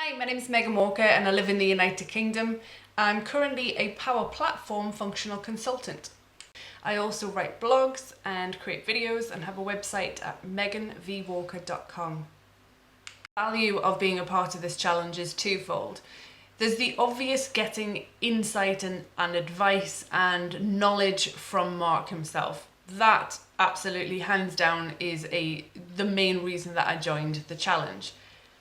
Hi, my name is Megan Walker and I live in the United Kingdom. I'm currently a Power Platform functional consultant. I also write blogs and create videos and have a website at meganvwalker.com. The value of being a part of this challenge is twofold. There's the obvious getting insight and advice and knowledge from Mark himself. That absolutely hands down is the main reason that I joined the challenge.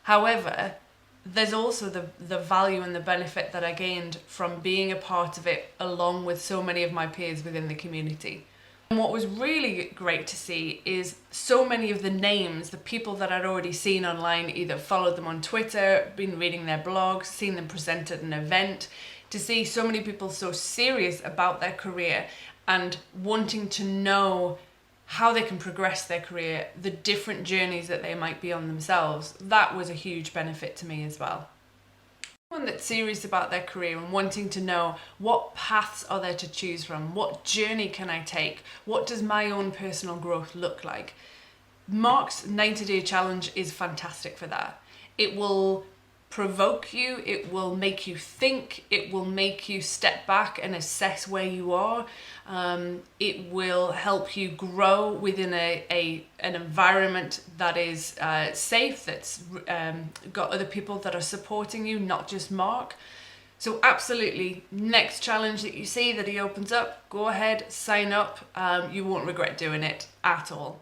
However, there's also the value and the benefit that I gained from being a part of it along with so many of my peers within the community. And what was really great to see is so many of the names, the people that I'd already seen online, either followed them on Twitter, been reading their blogs, seen them present at an event, to see so many people so serious about their career and wanting to know how they can progress their career, the different journeys that they might be on themselves. That was a huge benefit to me as well. Anyone that's serious about their career and wanting to know what paths are there to choose from, what journey can I take, what does my own personal growth look like? Mark's 90-day challenge is fantastic for that. It will provoke you, it will make you think, it will make you step back and assess where you are. It will help you grow within an environment that is safe, that's got other people that are supporting you, not just Mark. So absolutely, next challenge that you see that he opens up, go ahead, sign up. You won't regret doing it at all.